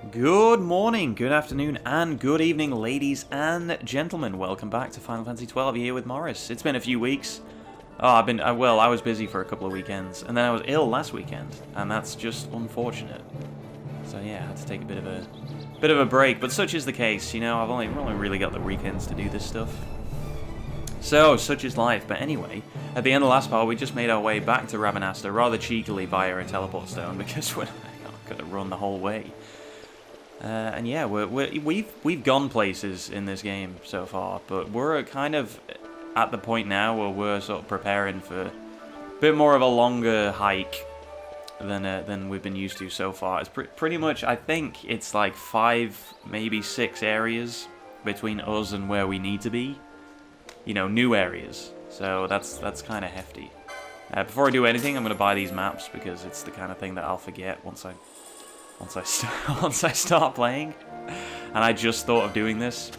Good morning, good afternoon, and good evening, ladies and gentlemen. Welcome back to Final Fantasy XII here with Morris. It's been a few weeks. Oh, I was busy for a couple of weekends, and then I was ill last weekend, and that's just unfortunate. So yeah, I had to take a bit of a break, but such is the case. You know, I've only really got the weekends to do this stuff. So, such is life. But anyway, at the end of the last part, we just made our way back to Ravenasta rather cheekily via a teleport stone because we're not going to run the whole way. And yeah, we've gone places in this game so far, but we're kind of at the point now where we're sort of preparing for a bit more of a longer hike than we've been used to so far. It's pretty much, I think it's like 5, maybe 6 areas between us and where we need to be. You know, new areas. So that's kind of hefty. Before I do anything, I'm going to buy these maps because it's the kind of thing that I'll forget once I start playing. And I just thought of doing this.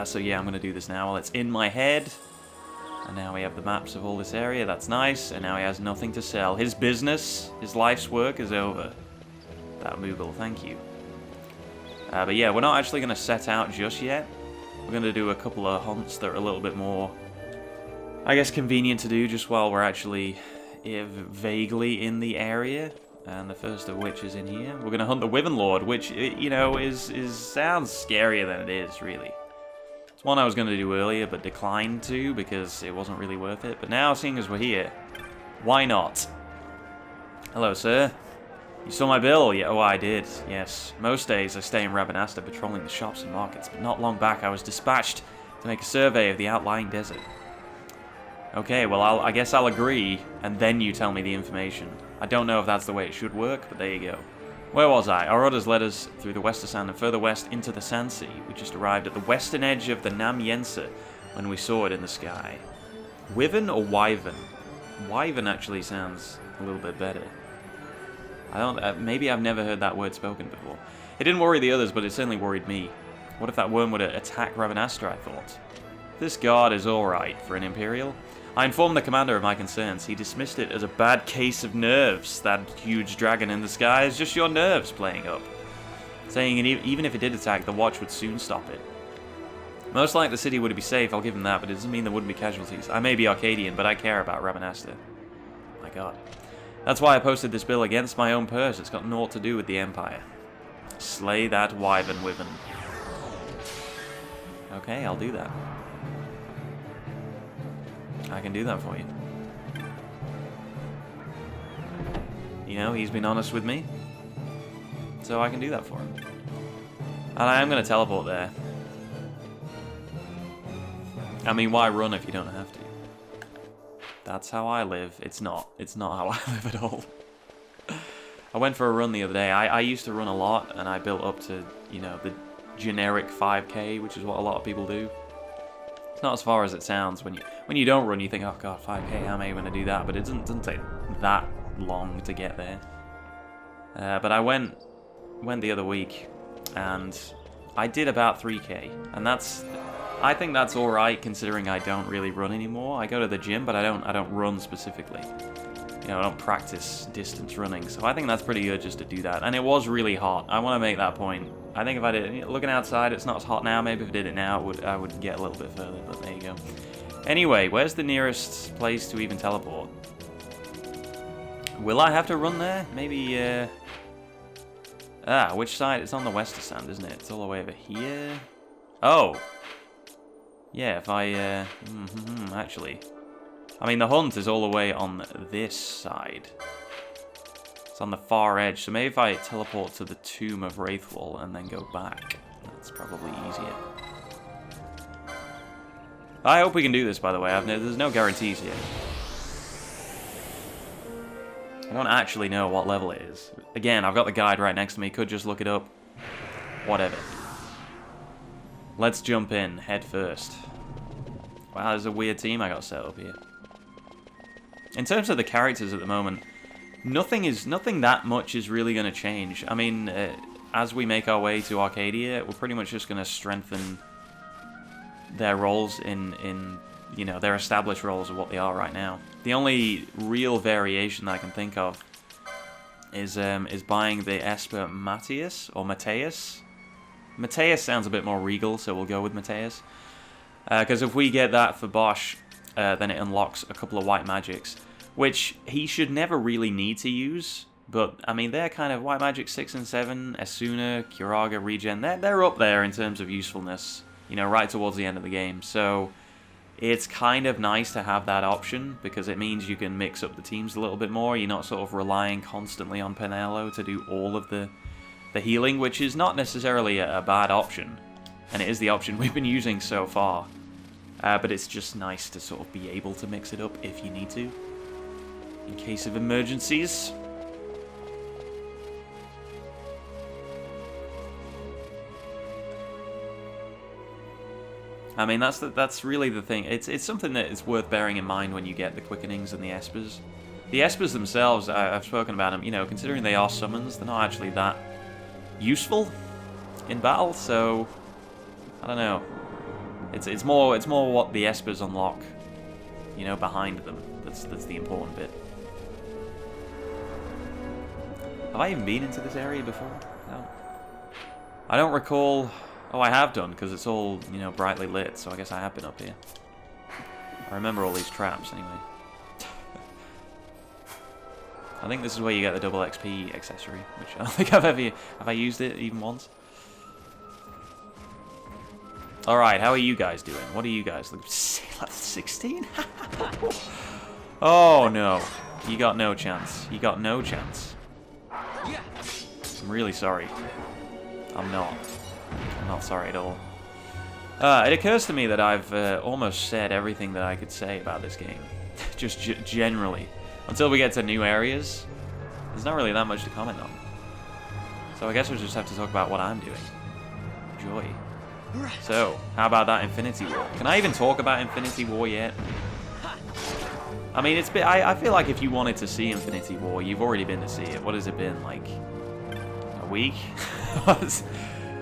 So yeah, I'm going to do this now while it's in my head. And now we have the maps of all this area. That's nice. And now he has nothing to sell. His business, his life's work is over. That Moogle, thank you. But yeah, we're not actually going to set out just yet. We're going to do a couple of hunts that are a little bit more, I guess, convenient to do just while we're actually vaguely in the area. And the first of which is in here. We're going to hunt the Wyvern Lord, which, you know, sounds scarier than it is, really. It's one I was going to do earlier, but declined to because it wasn't really worth it. But now, seeing as we're here, why not? Hello, sir. You saw my bill? Yeah, oh, I did, yes. Most days I stay in Ravenasta patrolling the shops and markets, but not long back I was dispatched to make a survey of the outlying desert. Okay, well, I guess I'll agree, and then you tell me the information. I don't know if that's the way it should work, but there you go. Where was I? Our orders led us through the Westersan and further west into the Sand Sea. We just arrived at the western edge of the Nam Yensa when we saw it in the sky. Wyvern or Wyvern? Wyvern actually sounds a little bit better. I don't. Maybe I've never heard that word spoken before. It didn't worry the others, but it certainly worried me. What if that worm would attack Ravenasta, I thought. This guard is alright for an Imperial. I informed the commander of my concerns. He dismissed it as a bad case of nerves. That huge dragon in the sky is just your nerves playing up. Saying even if it did attack, the watch would soon stop it. Most likely the city would be safe, I'll give him that, but it doesn't mean there wouldn't be casualties. I may be Arcadian, but I care about Ravenasta. My god. That's why I posted this bill against my own purse. It's got naught to do with the Empire. Slay that Wyvern. Okay, I'll do that. I can do that for you. You know, he's been honest with me. So I can do that for him. And I am going to teleport there. I mean, why run if you don't have to? That's how I live. It's not how I live at all. I went for a run the other day. I used to run a lot, and I built up to, you know, the generic 5k, which is what a lot of people do. It's not as far as it sounds. When you don't run, you think, oh god, 5k, how am I going to do that? But it doesn't take that long to get there. But I went the other week, and I did about 3k, and I think that's all right considering I don't really run anymore. I go to the gym, but I don't run specifically. You know, I don't practice distance running, so I think that's pretty good just to do that. And it was really hot. I want to make that point. I think if I did, looking outside, it's not as hot now. Maybe if I did it now, I would get a little bit further. But there you go. Anyway, where's the nearest place to even teleport? Will I have to run there? Maybe. Which side? It's on the Westersan, isn't it? It's all the way over here. Oh. Yeah, if I, actually. I mean, the hunt is all the way on this side. It's on the far edge, so maybe if I teleport to the Tomb of Wraithwall and then go back, that's probably easier. I hope we can do this, by the way. There's no guarantees yet. I don't actually know what level it is. Again, I've got the guide right next to me. Could just look it up. Whatever. Let's jump in, head first. Wow, there's a weird team I got set up here. In terms of the characters at the moment, nothing that much is really going to change. I mean, as we make our way to Arcadia, we're pretty much just going to strengthen their roles in you know, their established roles of what they are right now. The only real variation that I can think of is buying the Esper Matthias, or Mateus. Mateus sounds a bit more regal, so we'll go with Mateus. Because if we get that for Bosch, then it unlocks a couple of white magics, which he should never really need to use. But, I mean, they're kind of white magic 6 and 7, Esuna, Curaga, Regen, they're up there in terms of usefulness, you know, right towards the end of the game. So it's kind of nice to have that option, because it means you can mix up the teams a little bit more. You're not sort of relying constantly on Penelo to do all of the healing, which is not necessarily a bad option. And it is the option we've been using so far. But it's just nice to sort of be able to mix it up if you need to, in case of emergencies. I mean, that's really the thing. It's something that is worth bearing in mind when you get the Quickenings and the Espers. The Espers themselves, I've spoken about them, you know, considering they are summons, they're not actually that useful in battle, so I don't know. It's more what the Espers unlock, you know, behind them. That's the important bit. Have I even been into this area before? No. I don't recall. Oh, I have done, because it's all, you know, brightly lit, so I guess I have been up here. I remember all these traps, anyway. I think this is where you get the double XP accessory, which I don't think I've ever... Have I used it even once? Alright, how are you guys doing? What are you guys? 16? Oh, no. You got no chance. You got no chance. I'm really sorry. I'm not. I'm not sorry at all. It occurs to me that I've almost said everything that I could say about this game. Just generally. Until we get to new areas, there's not really that much to comment on. So I guess we'll just have to talk about what I'm doing. Joy. So, how about that Infinity War? Can I even talk about Infinity War yet? I mean, it's been, I feel like if you wanted to see Infinity War, you've already been to see it. What has it been, like a week?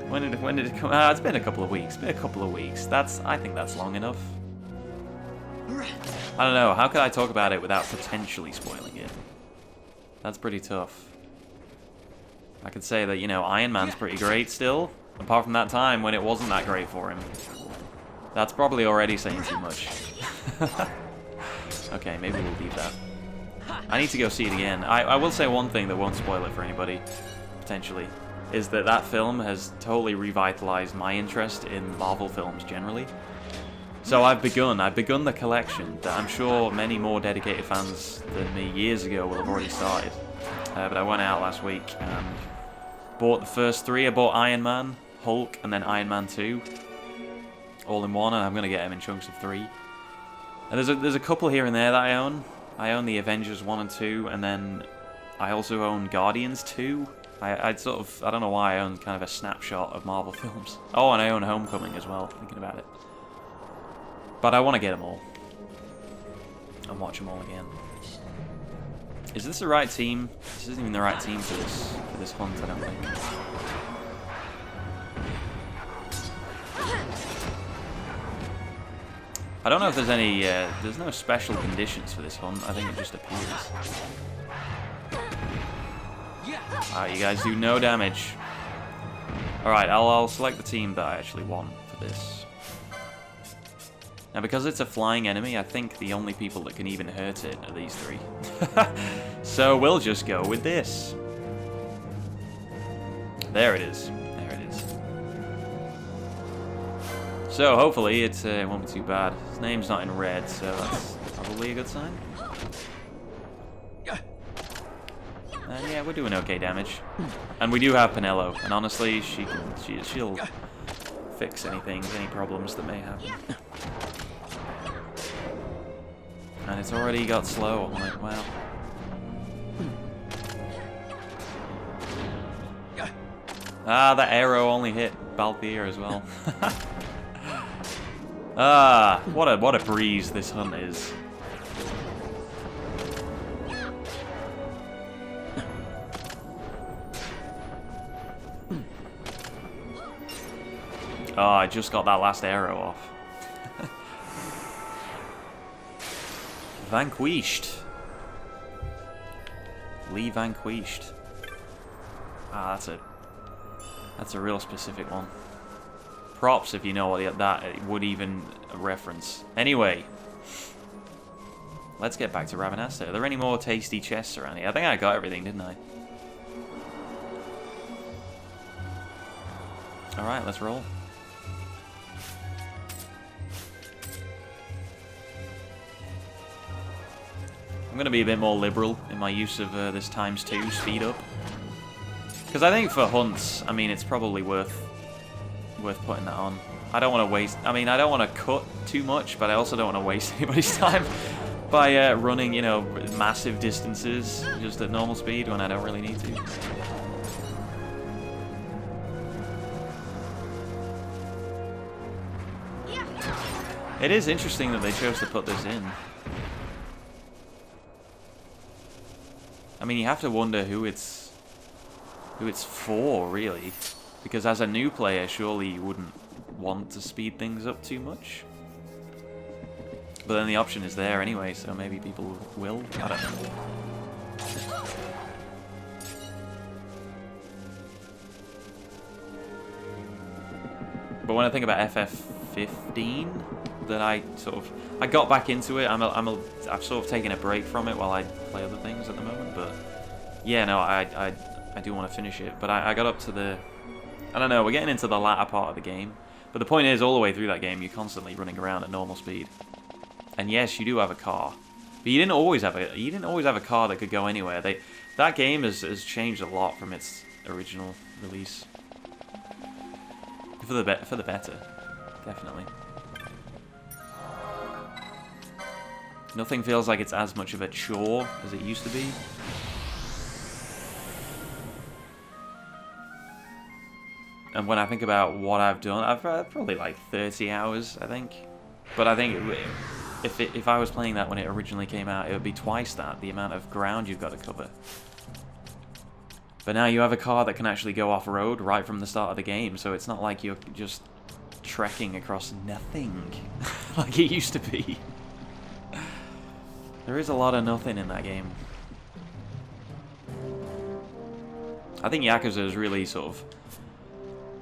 When did it come? It's been a couple of weeks. I think that's long enough. I don't know. How could I talk about it without potentially spoiling it? That's pretty tough. I could say that, you know, Iron Man's pretty great still, apart from that time when it wasn't that great for him. That's probably already saying too much. Okay, maybe we'll leave that. I need to go see it again. I will say one thing that won't spoil it for anybody, potentially, is that film has totally revitalized my interest in Marvel films generally. So I've begun the collection that I'm sure many more dedicated fans than me years ago will have already started. But I went out last week and bought the first 3. I bought Iron Man, Hulk, and then Iron Man 2. All in one, and I'm going to get them in chunks of 3. And there's a couple here and there that I own. I own the Avengers 1 and 2, and then I also own Guardians 2. I don't know why I own kind of a snapshot of Marvel films. Oh, and I own Homecoming as well, thinking about it. But I want to get them all. And watch them all again. Is this the right team? This isn't even the right team for this hunt, I don't think. I don't know if there's any, there's no special conditions for this hunt. I think it just appears. Alright, you guys do no damage. Alright, I'll select the team that I actually want for this. Now, because it's a flying enemy, I think the only people that can even hurt it are these 3. So we'll just go with this. There it is. There it is. So hopefully it won't be too bad. His name's not in red, so that's probably a good sign. Yeah, we're doing okay damage. And we do have Penelo, and honestly, she'll fix any problems that may happen. And it's already got slow. I'm like, wow. Ah, that arrow only hit Balthier as well. Ah, what a breeze this hunt is. Oh, I just got that last arrow off. Vanquished. Lee vanquished. Ah, that's a real specific one. Props if you know what that would even reference. Anyway, let's get back to Rabanastre. Are there any more tasty chests around here? I think I got everything, didn't I? Alright, let's roll. I'm going to be a bit more liberal in my use of this ×2 speed up. Because I think for hunts, I mean, it's probably worth putting that on. I don't want to waste... I mean, I don't want to cut too much, but I also don't want to waste anybody's time by running, you know, massive distances just at normal speed when I don't really need to. It is interesting that they chose to put this in. I mean, you have to wonder who it's for, really. Because as a new player, surely you wouldn't want to speed things up too much. But then the option is there anyway, so maybe people will. I don't know. But when I think about FF15, that I got back into it. I've sort of taken a break from it while I play other things at the moment. But yeah, no, I do want to finish it. But I got up to the... I don't know, we're getting into the latter part of the game. But the point is, all the way through that game, you're constantly running around at normal speed. And yes, you do have a car. But you didn't always have a car that could go anywhere. That game has changed a lot from its original release. For the better, definitely. Nothing feels like it's as much of a chore as it used to be. And when I think about what I've done, I've probably like 30 hours, I think. But I think if I was playing that when it originally came out, it would be twice that, the amount of ground you've got to cover. But now you have a car that can actually go off-road right from the start of the game, so it's not like you're just trekking across nothing like it used to be. There is a lot of nothing in that game. I think Yakuza has really sort of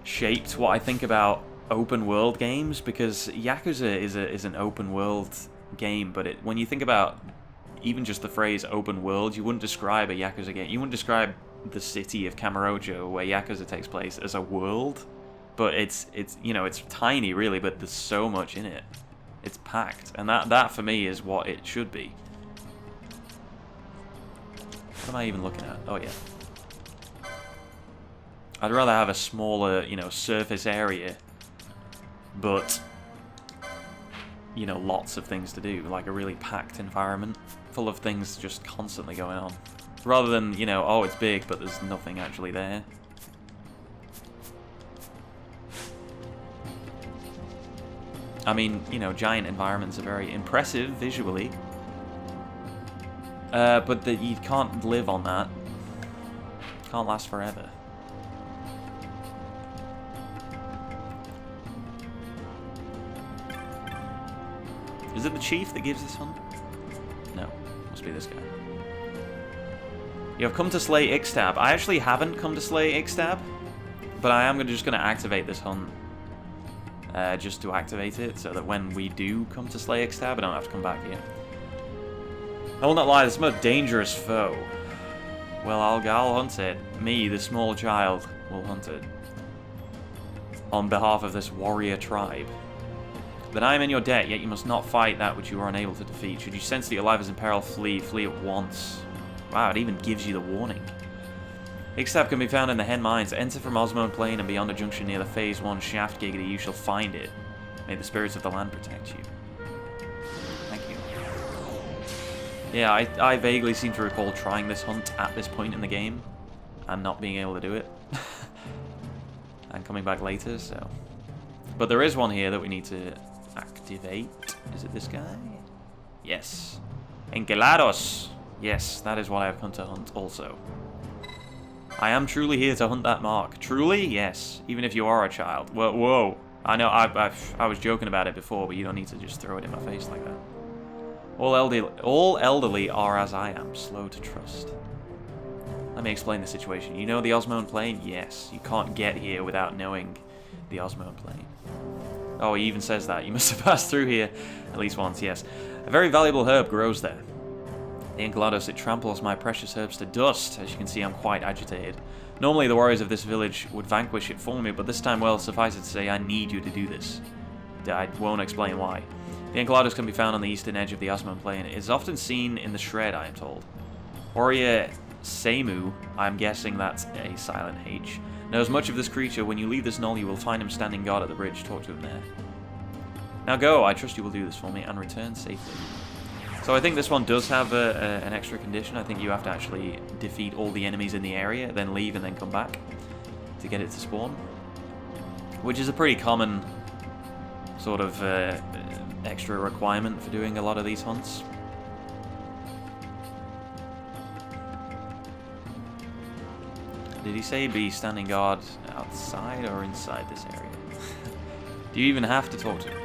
shaped what I think about open world games, because Yakuza is an open world game, but when you think about even just the phrase open world, you wouldn't describe a Yakuza game. You wouldn't describe the city of Kamurocho, where Yakuza takes place, as a world. But it's you know, it's tiny really, but there's so much in it. It's packed, and that for me is what it should be. What am I even looking at? Oh yeah. I'd rather have a smaller, you know, surface area, but, you know, lots of things to do, like a really packed environment full of things just constantly going on, rather than, you know, oh, it's big, but there's nothing actually there. I mean, you know, giant environments are very impressive visually, but you can't live on that. Can't last forever. Is it the chief that gives this hunt? No, must be this guy. You have come to slay XII. I actually haven't come to slay XII, but I am just going to activate this hunt. Just to activate it, so that when we do come to slay XII, I don't have to come back here. I will not lie, this is a dangerous foe. Well, I'll hunt it. Me, the small child, will hunt it. On behalf of this warrior tribe. Then I am in your debt, yet you must not fight that which you are unable to defeat. Should you sense that your life is in peril, flee at once. Wow, it even gives you the warning. XII can be found in the Hen Mines. Enter from Osmone Plain and beyond a junction near the Phase 1 shaft giggity. You shall find it. May the spirits of the land protect you. Thank you. Yeah, I vaguely seem to recall trying this hunt at this point in the game and not being able to do it. And coming back later, so... But there is one here that we need to activate. Is it this guy? Yes. Encelados. Yes, that is what I have come to hunt also. I am truly here to hunt that mark. Truly? Yes. Even if you are a child. Whoa. I know, I was joking about it before, but you don't need to just throw it in my face like that. All elderly are as I am, slow to trust. Let me explain the situation. You know the Osmone Plain? Yes. You can't get here without knowing the Osmone Plain. Oh, he even says that. You must have passed through here at least once, yes. A very valuable herb grows there. The Enceladus, it tramples my precious herbs to dust. As you can see, I'm quite agitated. Normally, the warriors of this village would vanquish it for me, but this time, well, suffice it to say, I need you to do this. I won't explain why. The Enceladus can be found on the eastern edge of the Osmone Plain. It is often seen in the Shred, I am told. Warrior Seimu, I'm guessing that's a silent H, knows much of this creature. When you leave this knoll, you will find him standing guard at the bridge. Talk to him there. Now go, I trust you will do this for me, and return safely. So I think this one does have an extra condition. I think you have to actually defeat all the enemies in the area, then leave and then come back to get it to spawn. Which is a pretty common sort of extra requirement for doing a lot of these hunts. Did he say be standing guard outside or inside this area? Do you even have to talk to him?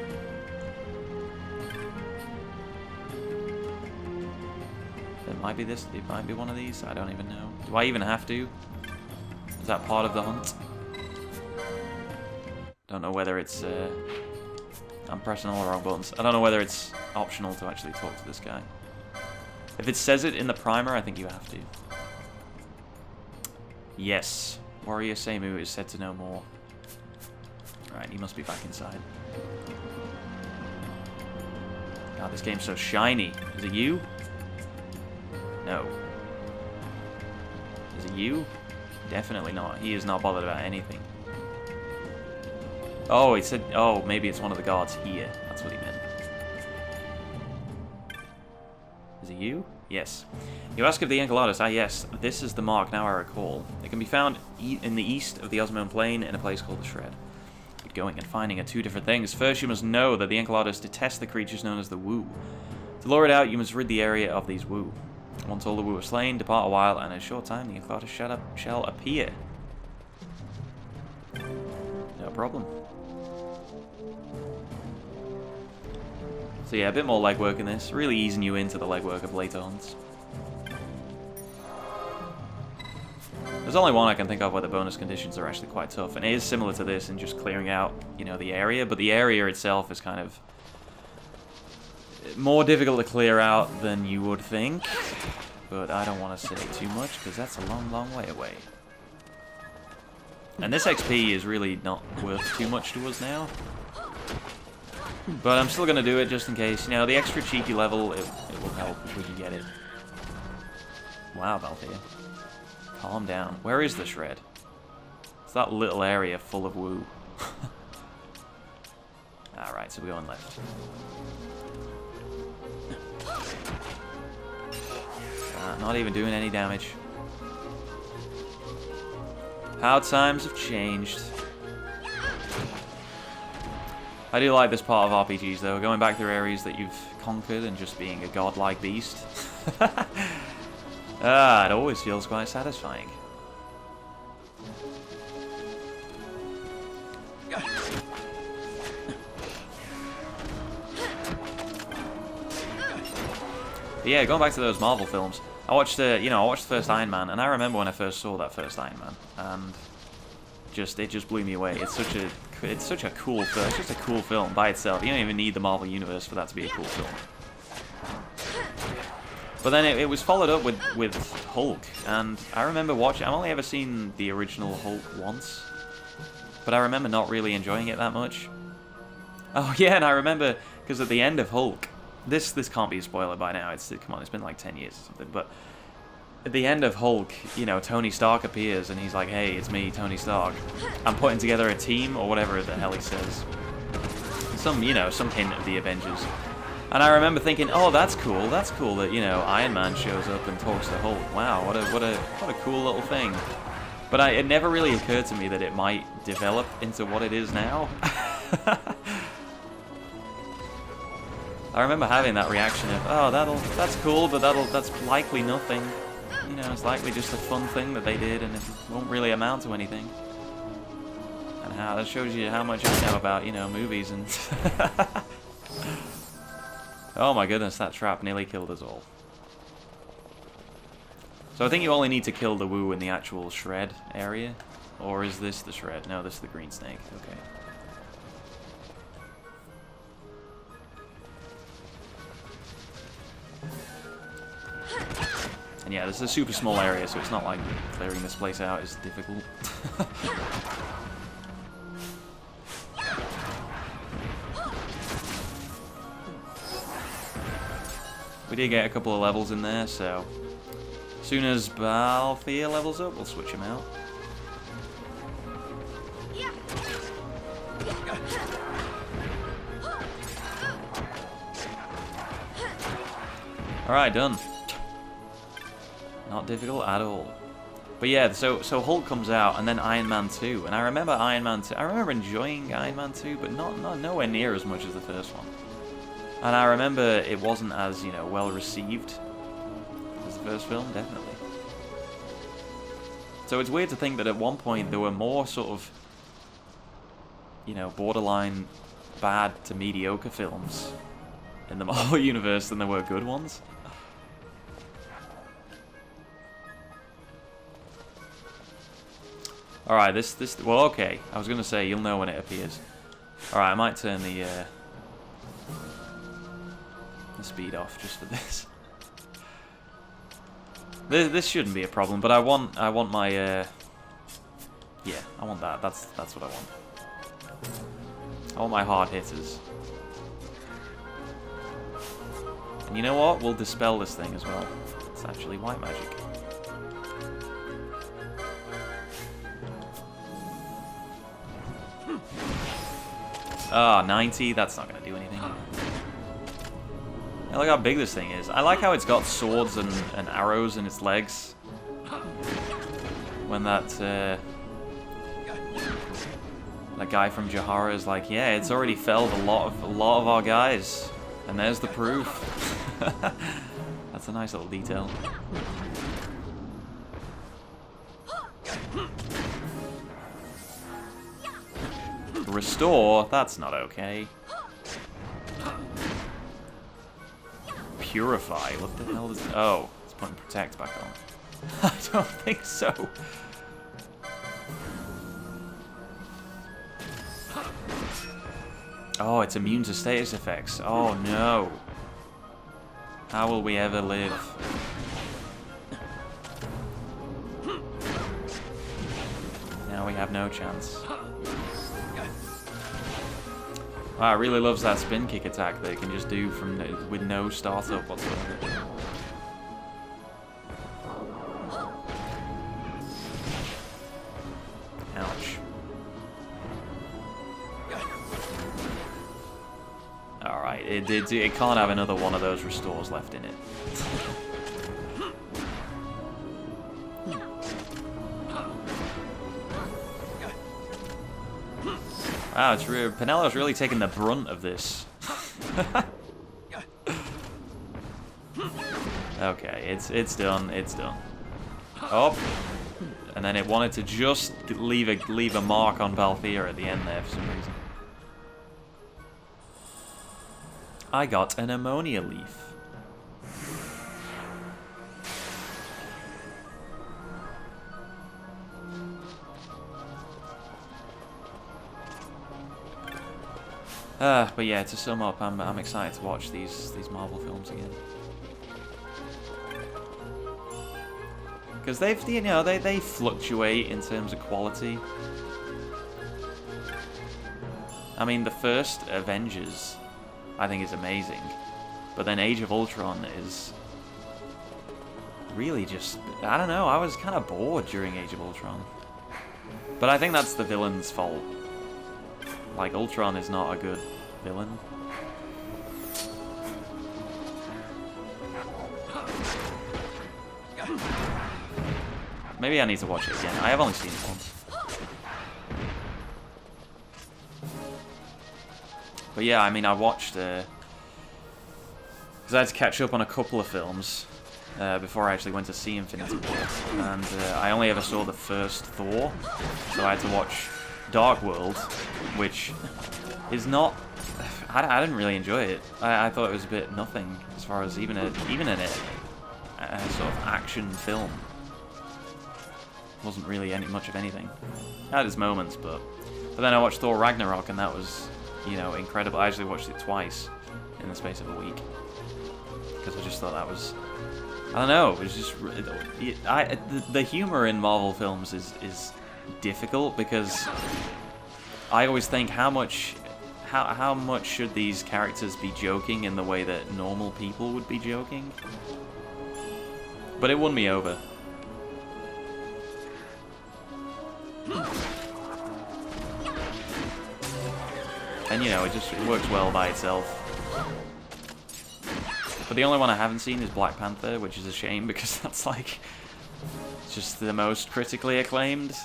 It might be this, it might be one of these, I don't even know. Do I even have to? Is that part of the hunt? Don't know whether it's, I'm pressing all the wrong buttons. I don't know whether it's optional to actually talk to this guy. If it says it in the primer, I think you have to. Yes, Warrior Seimu is said to know more. Alright, he must be back inside. God, this game's so shiny. Is it you? No. Is it you? Definitely not. He is not bothered about anything. Oh, he said... Oh, maybe it's one of the guards here. That's what he meant. Is it you? Yes. You ask of the Enceladus. Ah, yes. This is the mark, now I recall. It can be found in the east of the Osmone Plain in a place called the Shred. But going and finding are two different things. First, you must know that the Enceladus detests the creatures known as the Wu. To lure it out, you must rid the area of these Wu. Once all the Wu are slain, depart a while, and in a short time, the Enceladus shall appear. No problem. So yeah, a bit more legwork in this. Really easing you into the legwork of later hunts. There's only one I can think of where the bonus conditions are actually quite tough, and it is similar to this in just clearing out, you know, the area, but the area itself is kind of more difficult to clear out than you would think. But I don't want to say too much, because that's a long, long way away. And this XP is really not worth too much to us now. But I'm still going to do it just in case. You know, the extra cheeky level, it will help if we can get it. Wow, Balthier. Calm down. Where is the Shred? It's that little area full of woo. Alright, so we're going left. Not even doing any damage. How times have changed. I do like this part of RPGs though, going back through areas that you've conquered and just being a godlike beast. It always feels quite satisfying. But yeah, going back to those Marvel films, I watched the first Iron Man, and I remember when I first saw that first Iron Man, and it just blew me away. It's such a cool film. It's just a cool film by itself. You don't even need the Marvel Universe for that to be a cool film. But then it was followed up with Hulk, and I remember watching... I've only ever seen the original Hulk once, but I remember not really enjoying it that much. Oh yeah, and I remember, because at the end of Hulk... This can't be a spoiler by now. Come on, it's been like 10 years or something, but... At the end of Hulk, you know, Tony Stark appears, and he's like, hey, it's me, Tony Stark. I'm putting together a team, or whatever the hell he says. Some hint of the Avengers. And I remember thinking, oh, that's cool that, you know, Iron Man shows up and talks to Hulk. Wow, what a cool little thing. But it never really occurred to me that it might develop into what it is now. I remember having that reaction of, oh, that's cool, but that's likely nothing. You know, it's likely just a fun thing that they did, and it won't really amount to anything. And how that shows you how much I know about, you know, movies and... Oh my goodness, that trap nearly killed us all. So I think you only need to kill the Woo in the actual shred area. Or is this the shred? No, this is the green snake. Okay. And yeah, this is a super small area, so it's not like clearing this place out is difficult. We did get a couple of levels in there, so as soon as Balthier levels up, we'll switch him out. Alright, done. Not difficult at all. But yeah, so Hulk comes out, and then Iron Man 2. And I remember Iron Man 2. I remember enjoying Iron Man 2, but nowhere near as much as the first one. And I remember it wasn't as, you know, well received as the first film, definitely. So it's weird to think that at one point there were more sort of, you know, borderline bad to mediocre films in the Marvel Universe than there were good ones. Alright, well, okay. I was going to say, you'll know when it appears. Alright, I might turn the speed off just for this. This shouldn't be a problem, but I want my, yeah, I want that. That's what I want. I want my hard hitters. And you know what? We'll dispel this thing as well. It's actually white magic. Ah, 90, that's not going to do anything. Yeah, look how big this thing is. I like how it's got swords and arrows in its legs. When that guy from Johara is like, yeah, it's already felled a lot of our guys. And there's the proof. That's a nice little detail. Restore? That's not okay. Purify? What the hell is... Oh, it's putting Protect back on. I don't think so. Oh, it's immune to status effects. Oh no. How will we ever live? Now we have no chance. Wow, it really loves that spin kick attack that it can just do from with no startup whatsoever. Ouch. Alright, it can't have another one of those restores left in it. Wow, it's Penello's really taking the brunt of this. Okay, it's done. It's done. Oh, and then it wanted to just leave a mark on Balthier at the end there for some reason. I got an ammonia leaf. But yeah, to sum up, I'm excited to watch these Marvel films again. Because they fluctuate in terms of quality. I mean, the first Avengers, I think, is amazing, but then Age of Ultron is really just, I don't know, I was kind of bored during Age of Ultron. But I think that's the villain's fault. Like, Ultron is not a good villain. Maybe I need to watch it again. I have only seen it once. But yeah, I mean, I watched... Because I had to catch up on a couple of films before I actually went to see Infinity War. And I only ever saw the first Thor. So I had to watch Dark World, which is not... I didn't really enjoy it. I thought it was a bit nothing as far as even an sort of action film. Wasn't really much of anything. Had its moments, but then I watched Thor Ragnarok, and that was, you know, incredible. I actually watched it twice in the space of a week because I just thought that was, I don't know, it was just the humor in Marvel films is difficult because I always think how much should these characters be joking in the way that normal people would be joking? But it won me over. And you know, it works well by itself. But the only one I haven't seen is Black Panther, which is a shame because that's like just the most critically acclaimed.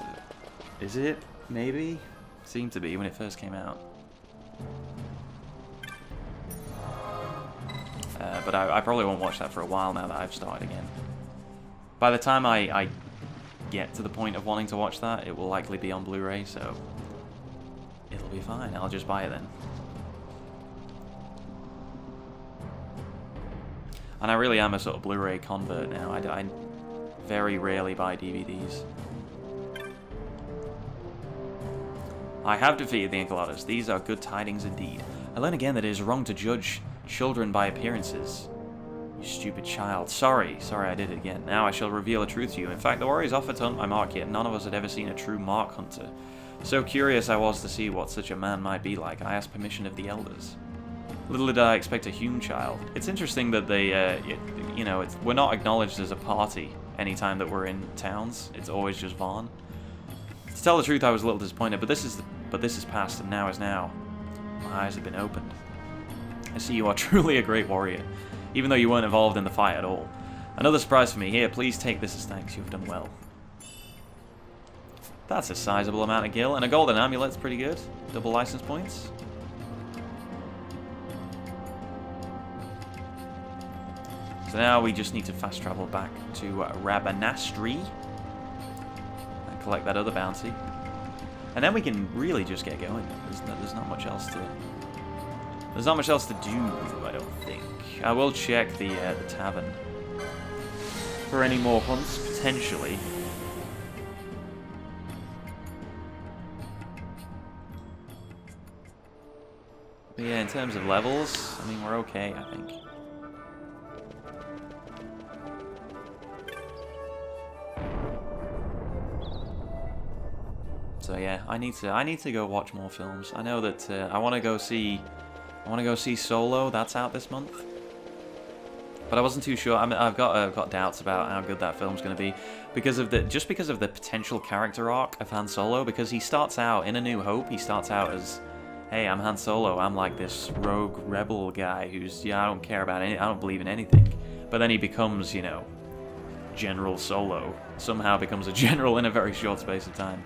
Is it? Maybe? Seemed to be when it first came out. But I probably won't watch that for a while now that I've started again. By the time I get to the point of wanting to watch that, it will likely be on Blu-ray, so it'll be fine. I'll just buy it then. And I really am a sort of Blu-ray convert now. I very rarely buy DVDs. I have defeated the Enceladus. These are good tidings indeed. I learn again that it is wrong to judge children by appearances. You stupid child. Sorry I did it again. Now I shall reveal a truth to you. In fact, the warriors offered to hunt my mark, yet none of us had ever seen a true mark hunter. So curious I was to see what such a man might be like, I asked permission of the elders. Little did I expect a human child. It's interesting that they, you know, we're not acknowledged as a party anytime that we're in towns. It's always just Vaughn. To tell the truth, I was a little disappointed, but this is past, and now is now. My eyes have been opened. I see you are truly a great warrior, even though you weren't involved in the fight at all. Another surprise for me. Here, please take this as thanks. You've done well. That's a sizable amount of gil, and a golden amulet's pretty good. Double license points. So now we just need to fast travel back to Rabanastri and collect that other bounty. And then we can really just get going. There's not much else to... There's not much else to do, I don't think. I will check the tavern for any more hunts, potentially. But yeah, in terms of levels, I mean, we're okay, I think. So yeah, I need to go watch more films. I know that I want to go see Solo. That's out this month. But I wasn't too sure. I mean, I've got doubts about how good that film's going to be because of the potential character arc of Han Solo. Because he starts out in A New Hope. He starts out as, hey, I'm Han Solo. I'm like this rogue rebel guy who's, yeah, I don't care about any, I don't believe in anything. But then he becomes, you know, General Solo. Somehow becomes a general in a very short space of time.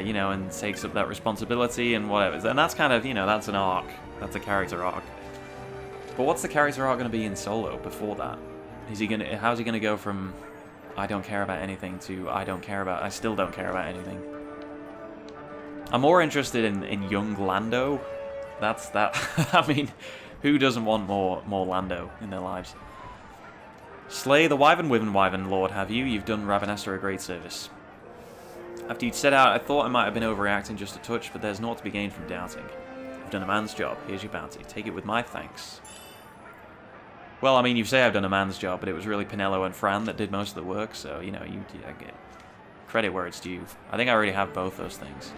You know, and takes up that responsibility and whatever. And that's kind of, you know, that's an arc. That's a character arc. But what's the character arc going to be in Solo before that? How's he going to go from I don't care about anything to I still don't care about anything? I'm more interested in young Lando. That's that. I mean, who doesn't want more Lando in their lives? Slay the Wyvern, Lord, have you? You've done Rabanastre a great service. After you'd set out, I thought I might have been overreacting just a touch, but there's naught to be gained from doubting. You've done a man's job. Here's your bounty. Take it with my thanks. Well, I mean, you say I've done a man's job, but it was really Pinello and Fran that did most of the work, so, you know, I get credit where it's due. I think I already have both those things.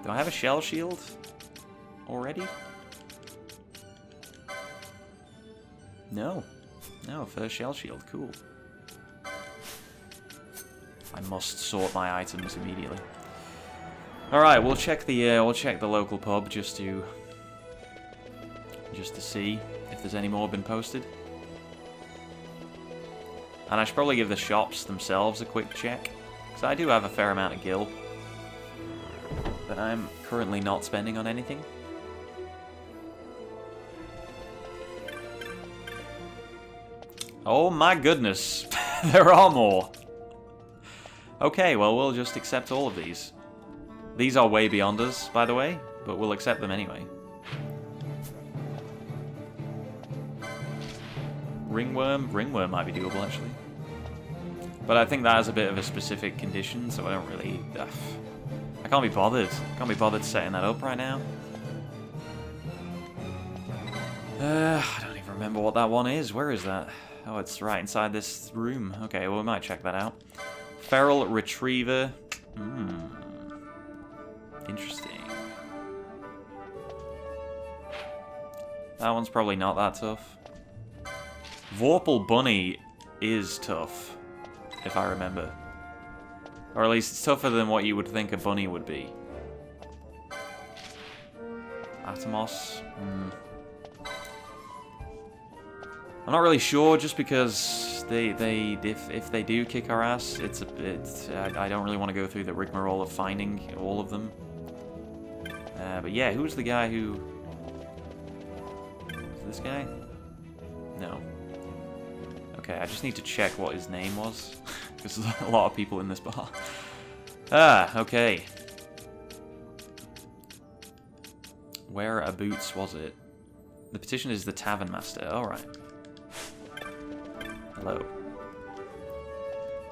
Do I have a shell shield already? No. No, first shell shield. Cool. I must sort my items immediately. All right, we'll check the local pub just to see if there's any more been posted. And I should probably give the shops themselves a quick check, because I do have a fair amount of gil that I'm currently not spending on anything. Oh my goodness, there are more. Okay, well, we'll just accept all of these. These are way beyond us, by the way, but we'll accept them anyway. Ringworm? Ringworm might be doable, actually. But I think that has a bit of a specific condition, so I don't really... I can't be bothered. Can't be bothered setting that up right now. I don't even remember what that one is. Where is that? Oh, it's right inside this room. Okay, well, we might check that out. Feral Retriever. Interesting. That one's probably not that tough. Vorpal Bunny is tough, if I remember. Or at least it's tougher than what you would think a bunny would be. Atomos. I'm not really sure, just because if they do kick our ass, I don't really want to go through the rigmarole of finding all of them. But yeah, who's the guy who... Is this guy? No. Okay, I just need to check what his name was, because there's a lot of people in this bar. Okay. Whereabouts was it? The petition is the Tavern Master. Alright. Hello.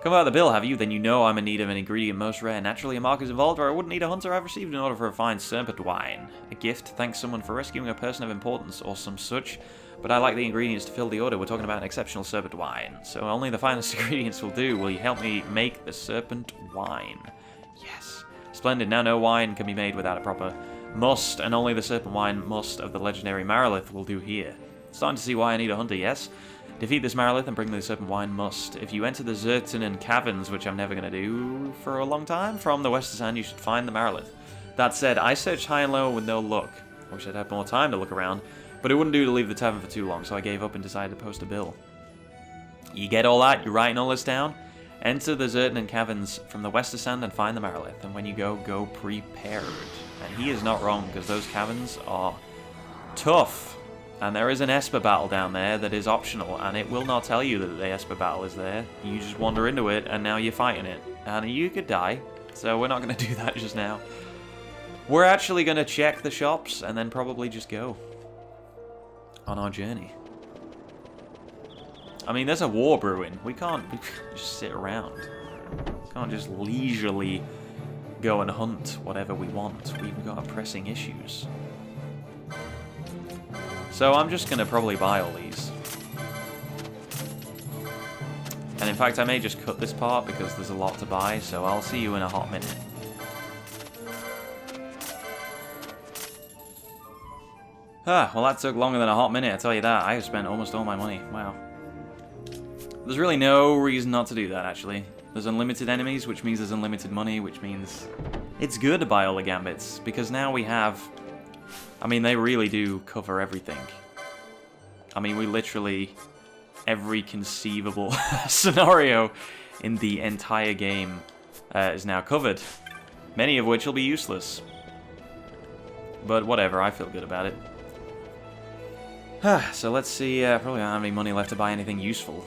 Come out of the bill, have you? Then you know I'm in need of an ingredient most rare. Naturally, a mark is involved, or I wouldn't need a hunter I've received in order for a fine serpent wine. A gift, thanks someone for rescuing a person of importance, or some such. But I like the ingredients to fill the order. We're talking about an exceptional serpent wine. So only the finest ingredients will do. Will you help me make the serpent wine? Yes. Splendid. Now no wine can be made without a proper must, and only the serpent wine must of the legendary Marilith will do here. Starting to see why I need a hunter, yes? Defeat this Marilith and bring the serpent wine must. If you enter the XII caverns, which I'm never going to do for a long time, from the Western, you should find the Marilith. That said, I searched high and low with no luck. I wish I'd had more time to look around, but it wouldn't do to leave the tavern for too long, so I gave up and decided to post a bill. You get all that? You're writing all this down? Enter the XII caverns from the Western and find the Marilith, and when you go, go prepared. And he is not wrong, because those caverns are tough. And there is an Esper battle down there that is optional, and it will not tell you that the Esper battle is there. You just wander into it, and now you're fighting it. And you could die, so we're not going to do that just now. We're actually going to check the shops, and then probably just go on our journey. I mean, there's a war brewing. We can't just sit around. We can't just leisurely go and hunt whatever we want. We've got pressing issues. So I'm just going to probably buy all these. And in fact, I may just cut this part because there's a lot to buy, so I'll see you in a hot minute. Well that took longer than a hot minute, I tell you that. I have spent almost all my money. Wow. There's really no reason not to do that, actually. There's unlimited enemies, which means there's unlimited money, which means it's good to buy all the gambits, because now we have... I mean, they really do cover everything. I mean, we literally... every conceivable scenario in the entire game is now covered. Many of which will be useless. But whatever, I feel good about it. So let's see, probably don't have any money left to buy anything useful.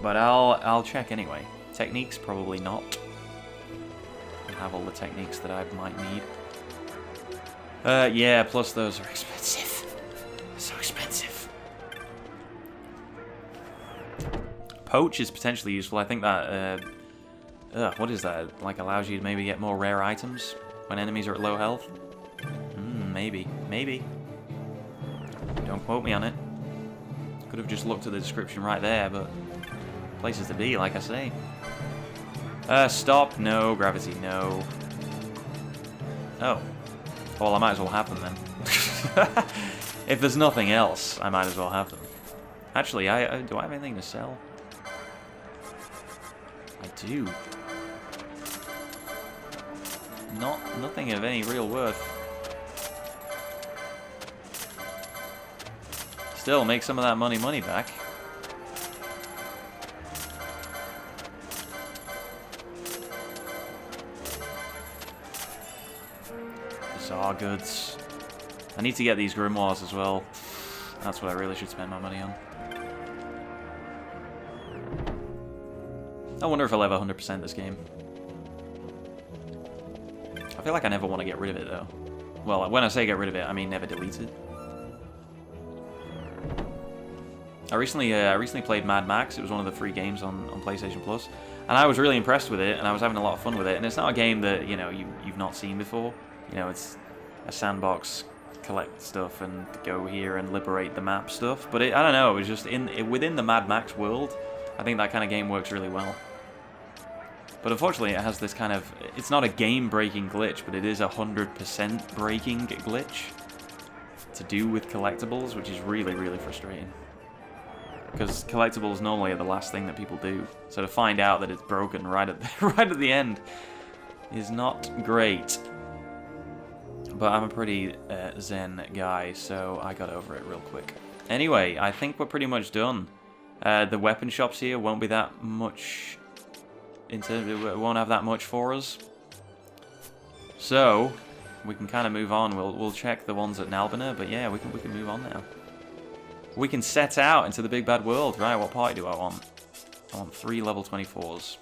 But I'll check anyway. Techniques, probably not. I have all the techniques that I might need. Yeah, plus those are expensive. So expensive. Poach is potentially useful. I think that, what is that? Like, allows you to maybe get more rare items when enemies are at low health? Maybe. Maybe. Don't quote me on it. Could have just looked at the description right there, but... places to be, like I say. Stop. No. Gravity. No. Oh. Well, I might as well have them then. If there's nothing else, I might as well have them. Actually, do I have anything to sell? I do. Nothing of any real worth. Still, make some of that money back. Bizarre goods. I need to get these grimoires as well. That's what I really should spend my money on. I wonder if I'll ever 100% this game. I feel like I never want to get rid of it, though. Well, when I say get rid of it, I mean never delete it. I recently played Mad Max. It was one of the free games on PlayStation Plus, and I was really impressed with it, and I was having a lot of fun with it. And it's not a game that you've not seen before. It's a sandbox, collect stuff and go here and liberate the map stuff. But I don't know. It was just within the Mad Max world. I think that kind of game works really well. But unfortunately, it has this kind of... It's not a game-breaking glitch, but it is 100% breaking glitch to do with collectibles, which is really, really frustrating. Because collectibles normally are the last thing that people do. So to find out that it's broken right at the end is not great. But I'm a pretty zen guy, so I got over it real quick. Anyway, I think we're pretty much done. The weapon shops here won't be that much... It won't have that much for us. So we can kind of move on. We'll check the ones at Nalbina, but yeah, we can move on now. We can set out into the big bad world. Right, what party do I want? I want 3 level 24s.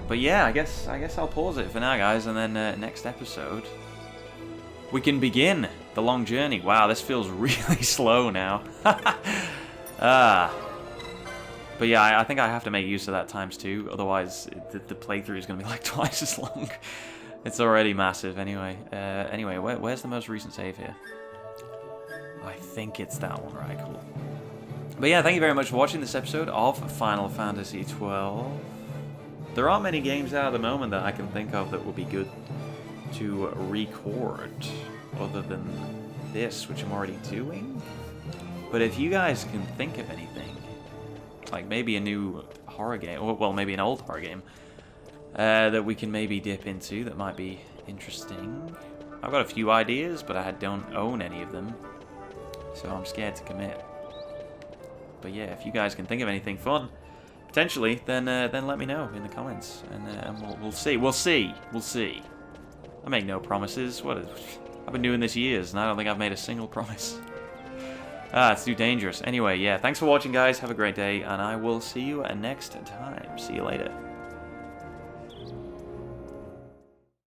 But yeah, I guess I'll pause it for now, guys, and then next episode we can begin the long journey. Wow, this feels really slow now. But yeah, I think I have to make use of that ×2, otherwise the playthrough is going to be like twice as long. It's already massive anyway. Anyway, where's the most recent save here? I think it's that one, right? Cool. But yeah, thank you very much for watching this episode of Final Fantasy XII. There aren't many games out at the moment that I can think of that would be good to record, other than this, which I'm already doing. But if you guys can think of anything, like maybe a new horror game, or well, maybe an old horror game, that we can maybe dip into that might be interesting. I've got a few ideas, but I don't own any of them, so I'm scared to commit. But yeah, if you guys can think of anything fun, potentially, then let me know in the comments, and we'll see. We'll see. I make no promises. I've been doing this years, and I don't think I've made a single promise. It's too dangerous. Anyway, yeah, thanks for watching, guys. Have a great day, and I will see you next time. See you later.